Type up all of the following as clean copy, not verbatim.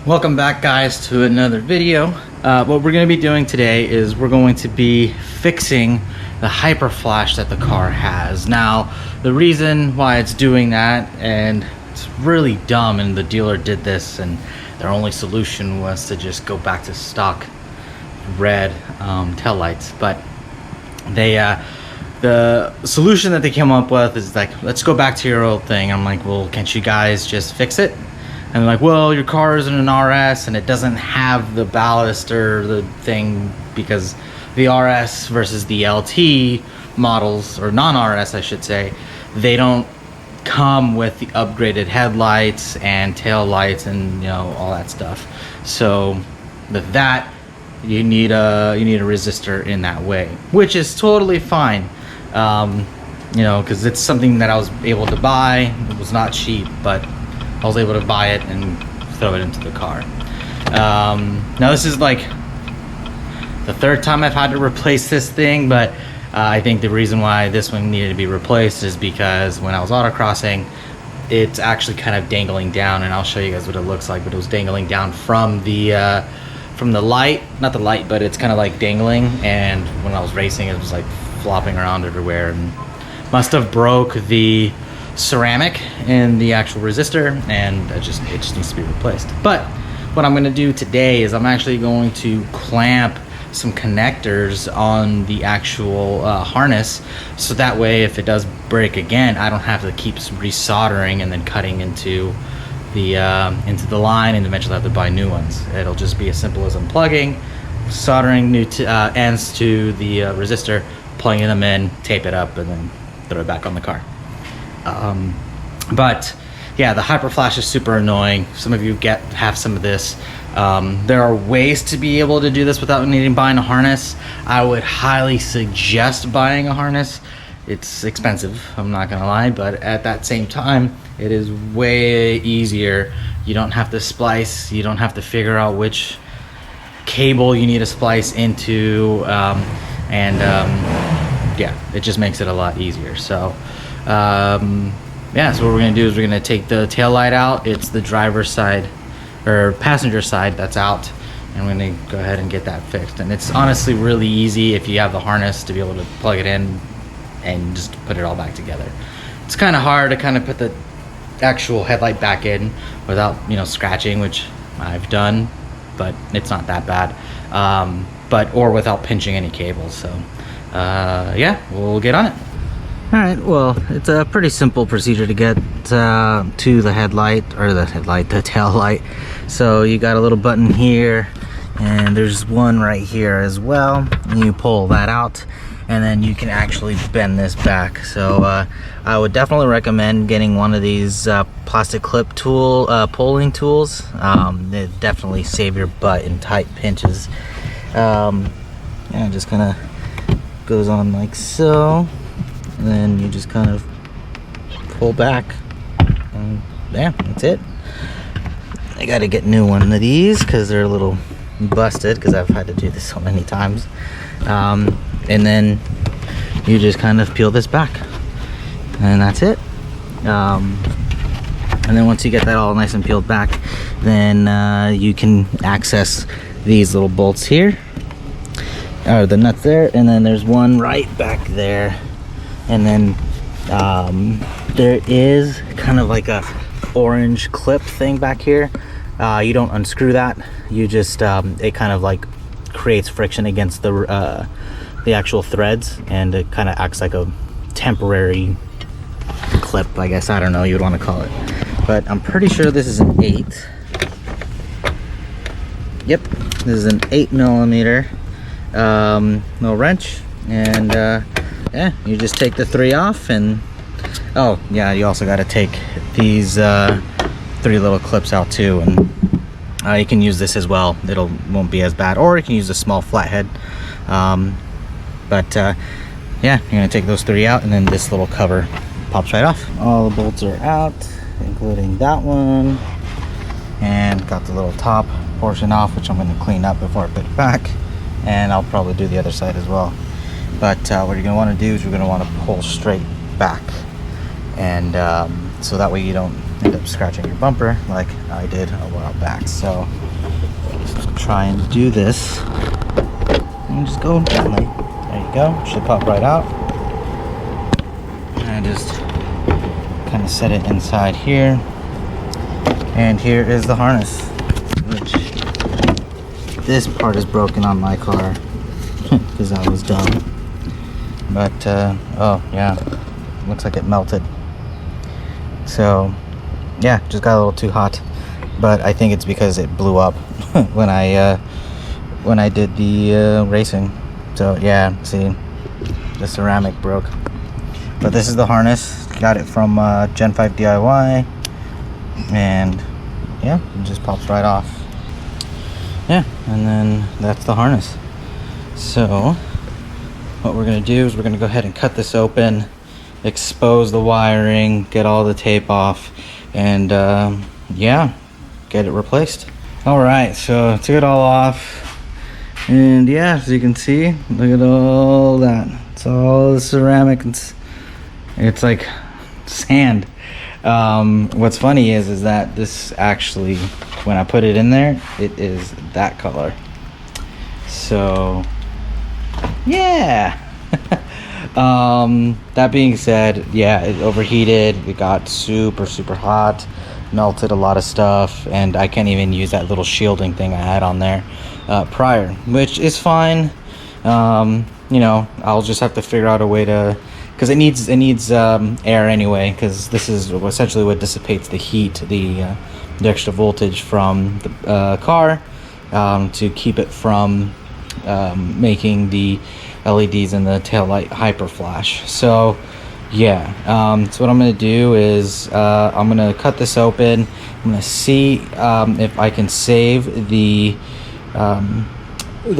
Welcome back, guys, to another video. What we're going to be doing today is we're going to be fixing the hyper flash that the car has. Now, the reason why it's doing that, and it's really dumb, and the dealer did this, and their only solution was to just go back to stock red tail lights. But they the solution that they came up with is like, let's go back to your old thing. I'm like, well, can't you guys just fix it? And they're like, well, your car isn't an RS and it doesn't have the ballast or the thing, because the RS versus the LT models, or non-RS I should say, they don't come with the upgraded headlights and tail lights and, you know, all that stuff. So with that, you need a resistor in that way, which is totally fine. You know, because it's something that I was able to buy. It was not cheap, but I was able to buy it and throw it into the car. Now this is like the third time I've had to replace this thing, but I think the reason why this one needed to be replaced is because when I was autocrossing, it's actually kind of dangling down, and I'll show you guys what it looks like, but it was dangling down from the light, not the light, but it's kind of like dangling, and when I was racing it was like flopping around everywhere, and must have broke the ceramic in the actual resistor, and it just needs to be replaced. But what I'm going to do today is I'm actually going to clamp some connectors on the actual harness, so that way if it does break again, I don't have to keep resoldering and then cutting into the line, and eventually have to buy new ones. It'll just be as simple as unplugging, soldering new ends to the resistor, plugging them in, tape it up, and then throw it back on the car. But yeah, the hyper flash is super annoying. Some of you have some of this. There are ways to be able to do this without buying a harness. I would highly suggest buying a harness. It's expensive, I'm not gonna lie, but at that same time, it is way easier. You don't have to splice, you don't have to figure out which cable you need to splice into, yeah, it just makes it a lot easier. So yeah, so what we're gonna do is we're gonna take the tail light out. It's the driver's side or passenger side that's out, and we're gonna go ahead and get that fixed. And it's honestly really easy if you have the harness to be able to plug it in and just put it all back together. It's kind of hard to kind of put the actual headlight back in without, you know, scratching, which I've done, but it's not that bad. Or without pinching any cables. So yeah, we'll get on it. Alright, well, it's a pretty simple procedure to get to the headlight, or the tail light. So you got a little button here, and there's one right here as well. And you pull that out, and then you can actually bend this back. So I would definitely recommend getting one of these plastic clip pulling tools. They definitely save your butt in tight pinches. Yeah, it just kind of goes on like so. And then you just kind of pull back, and yeah, that's it. I gotta get a new one of these because they're a little busted, because I've had to do this so many times. And then you just kind of peel this back, and that's it. And then once you get that all nice and peeled back, then you can access these little bolts here, or the nuts there, and then there's one right back there. And then there is kind of like a orange clip thing back here. You don't unscrew that. You just it kind of like creates friction against the actual threads, and it kind of acts like a temporary clip, I guess. I don't know, you would want to call it. But I'm pretty sure this is an 8. Yep, this is an 8mm no wrench, and yeah, you just take the 3 off, and oh yeah, you also got to take these 3 little clips out too, and you can use this as well. Won't be as bad, or you can use a small flathead. But yeah, you're gonna take those 3 out, and then this little cover pops right off. All the bolts are out, including that one, and got the little top portion off, which I'm going to clean up before I put it back, and I'll probably do the other side as well. But what you're going to want to do is you're going to want to pull straight back, and so that way you don't end up scratching your bumper like I did a while back. So try and do this and just go gently. There you go, should pop right out. And I just kind of set it inside here. And here is the harness, which this part is broken on my car because I was dumb. But oh yeah, looks like it melted. So yeah, just got a little too hot, but I think it's because it blew up when I did the racing. So yeah, see, the ceramic broke. But this is the harness. Got it from Gen 5 DIY, and yeah, it just pops right off. Yeah, and then that's the harness. So what we're gonna do is we're gonna go ahead and cut this open, expose the wiring, get all the tape off, and yeah, get it replaced. All right, so took it all off, and yeah, as you can see, look at all that. It's all the ceramic. It's like sand. What's funny is that this actually, when I put it in there, it is that color. So yeah. That being said, yeah, it overheated. It got super hot, melted a lot of stuff, and I can't even use that little shielding thing I had on there prior, which is fine. You know, I'll just have to figure out a way to, because it needs air anyway, because this is essentially what dissipates the heat, the extra voltage from the car, to keep it from making the LEDs in the taillight hyper flash. So yeah, so what I'm going to do is I'm going to cut this open. I'm going to see if I can save the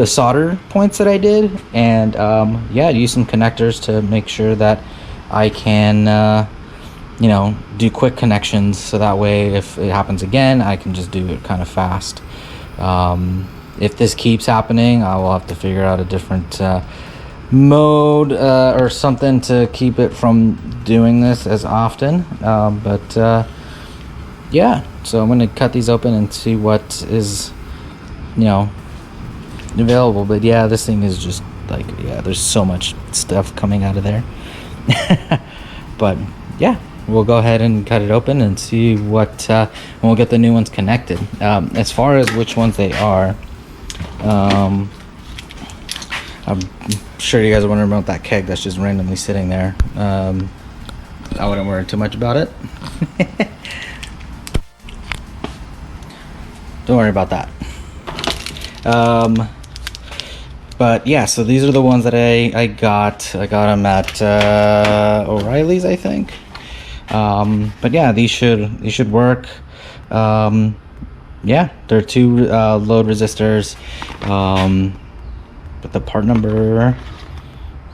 solder points that I did, and yeah, use some connectors to make sure that I can you know, do quick connections, so that way if it happens again, I can just do it kind of fast. If this keeps happening, I will have to figure out a different mode or something to keep it from doing this as often. But yeah, so I'm gonna cut these open and see what is, you know, available. But yeah, this thing is just like, yeah, there's so much stuff coming out of there. But yeah, we'll go ahead and cut it open and see what and we'll get the new ones connected. As far as which ones they are, I'm sure you guys are wondering about that keg that's just randomly sitting there. I wouldn't worry too much about it. Don't worry about that. But yeah, so these are the ones that I got. I got them at O'Reilly's, I think. But yeah, these should work. Yeah, they're 2 load resistors. But the part number,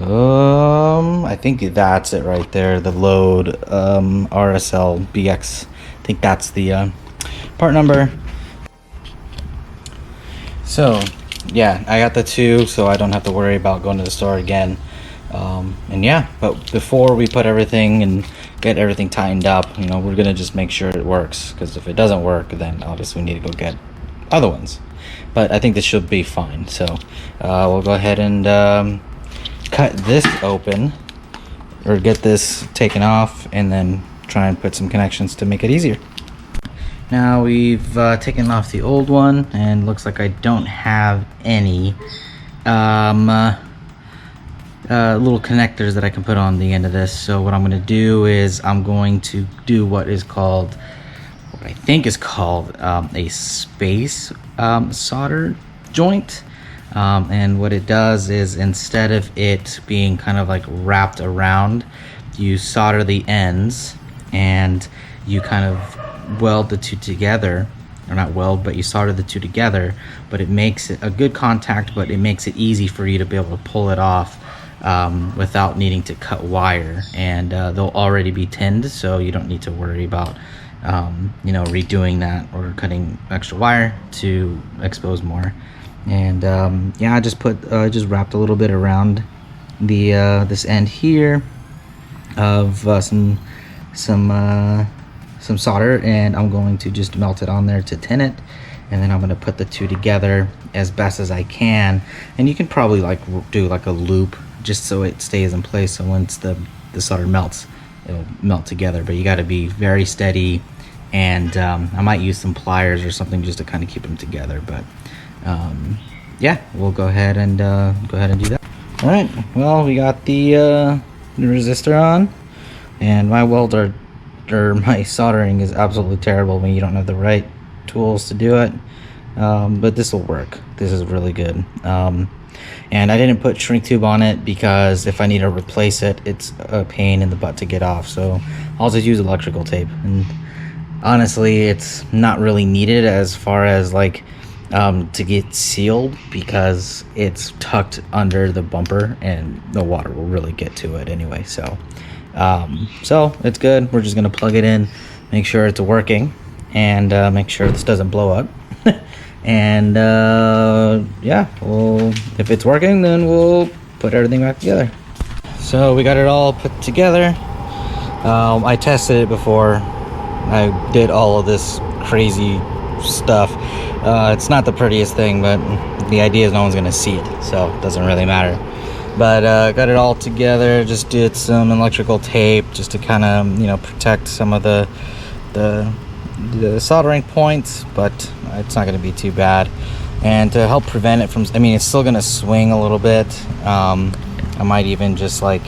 I think that's it right there. The load RSL BX. I think that's the part number. So yeah, I got the 2, so I don't have to worry about going to the store again. And yeah, but before we put everything and get everything tightened up, you know, we're gonna just make sure it works, because if it doesn't work, then obviously we need to go get other ones. But I think this should be fine. So we'll go ahead and cut this open, or get this taken off, and then try and put some connections to make it easier. Now we've taken off the old one, and looks like I don't have any little connectors that I can put on the end of this. So what I'm going to do is I'm going to do what I think is called a space solder joint. And what it does is, instead of it being kind of like wrapped around, you solder the ends and you kind of weld the two together, or not weld, but you solder the two together, but it makes it a good contact, but it makes it easy for you to be able to pull it off without needing to cut wire. And they'll already be tinned, so you don't need to worry about you know, redoing that or cutting extra wire to expose more. And yeah, I just just wrapped a little bit around the this end here of some some solder, and I'm going to just melt it on there to tin it, and then I'm going to put the two together as best as I can. And you can probably like do like a loop just so it stays in place, so once the solder melts, it'll melt together. But you got to be very steady, and I might use some pliers or something just to kind of keep them together. But yeah, we'll go ahead and do that. All right, well, we got the resistor on, and my welder or my soldering is absolutely terrible when you don't have the right tools to do it. But this will work. This is really good. And I didn't put shrink tube on it because if I need to replace it, it's a pain in the butt to get off. So I'll just use electrical tape. And honestly, it's not really needed as far as like to get sealed, because it's tucked under the bumper and the water will really get to it anyway. So it's good. We're just gonna plug it in, make sure it's working, and make sure this doesn't blow up. And yeah, if it's working, then we'll put everything back together. So we got it all put together. I tested it before I did all of this crazy stuff. It's not the prettiest thing, but the idea is no one's gonna see it, so it doesn't really matter. But got it all together. Just did some electrical tape just to kind of, you know, protect some of the soldering points, but it's not going to be too bad. And to help prevent it from, I mean, it's still going to swing a little bit. I might even just like,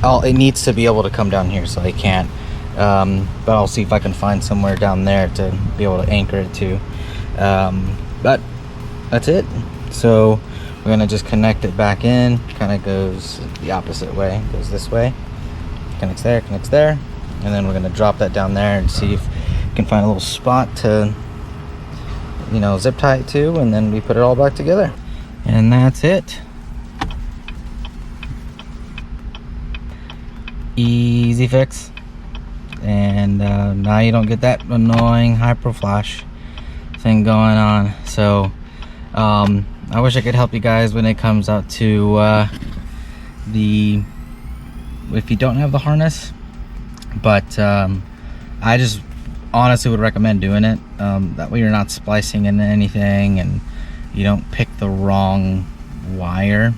it needs to be able to come down here, so I can't. But I'll see if I can find somewhere down there to be able to anchor it to. But that's it. So we're going to just connect it back in. Kind of goes the opposite way. Goes this way. Connects there, and then we're going to drop that down there and see if we can find a little spot to, you know, zip tie it to, and then we put it all back together. And that's it. Easy fix. And now you don't get that annoying hyper flash thing going on. So I wish I could help you guys when it comes out to if you don't have the harness, but I just honestly would recommend doing it. That way you're not splicing into anything and you don't pick the wrong wire.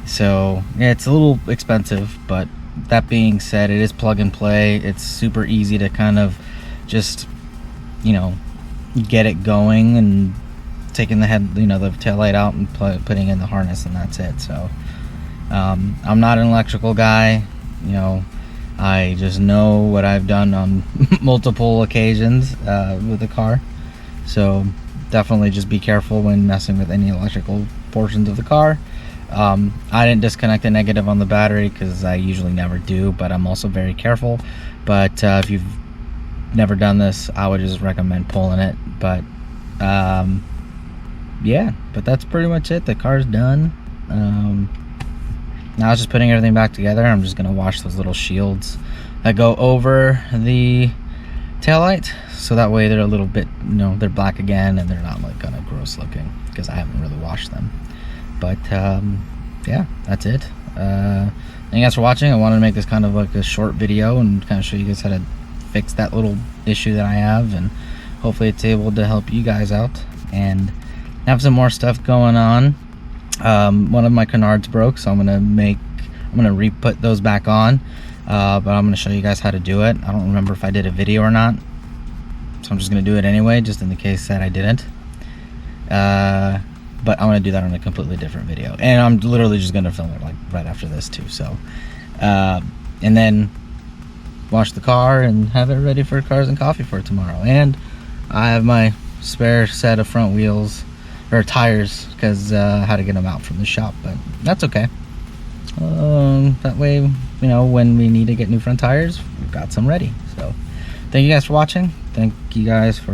So yeah, it's a little expensive, but that being said, it is plug and play. It's super easy to kind of just, you know, get it going and taking the head, you know, the tail light out and putting in the harness, and that's it. So I'm not an electrical guy, you know. I just know what I've done on multiple occasions with the car. So definitely just be careful when messing with any electrical portions of the car. I didn't disconnect the negative on the battery because I usually never do, but I'm also very careful. But if you've never done this, I would just recommend pulling it. But yeah, but that's pretty much it. The car's done. Now it's just putting everything back together. I'm just gonna wash those little shields that go over the taillight, so that way they're a little bit, you know, they're black again and they're not like kind of gross looking, because I haven't really washed them. But yeah, that's it. Thank you guys for watching. I wanted to make this kind of like a short video and kind of show you guys how to fix that little issue that I have, and hopefully it's able to help you guys out and have some more stuff going on. One of my canards broke, so I'm gonna re-put those back on, but I'm gonna show you guys how to do it. I don't remember if I did a video or not, so I'm just gonna do it anyway, just in the case that I didn't. But I'm gonna do that on a completely different video, and I'm literally just gonna film it like right after this too. So and then wash the car and have it ready for Cars and Coffee for tomorrow. And I have my spare set of front wheels or tires, because I had to get them out from the shop, but that's okay. That way, you know, when we need to get new front tires, we've got some ready. So thank you guys for watching. Thank you guys for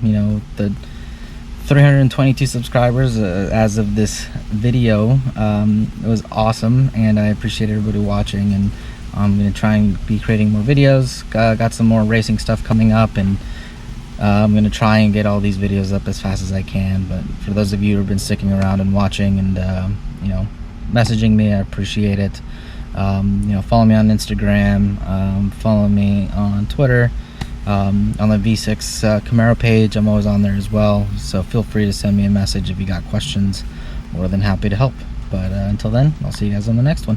you know, the 322 subscribers as of this video. It was awesome, and I appreciate everybody watching, and I'm gonna try and be creating more videos. Got some more racing stuff coming up, and I'm gonna try and get all these videos up as fast as I can. But for those of you who have been sticking around and watching and you know, messaging me, I appreciate it. You know, follow me on Instagram, follow me on Twitter, on the V6 Camaro page. I'm always on there as well, so feel free to send me a message if you got questions. More than happy to help. But until then, I'll see you guys on the next one.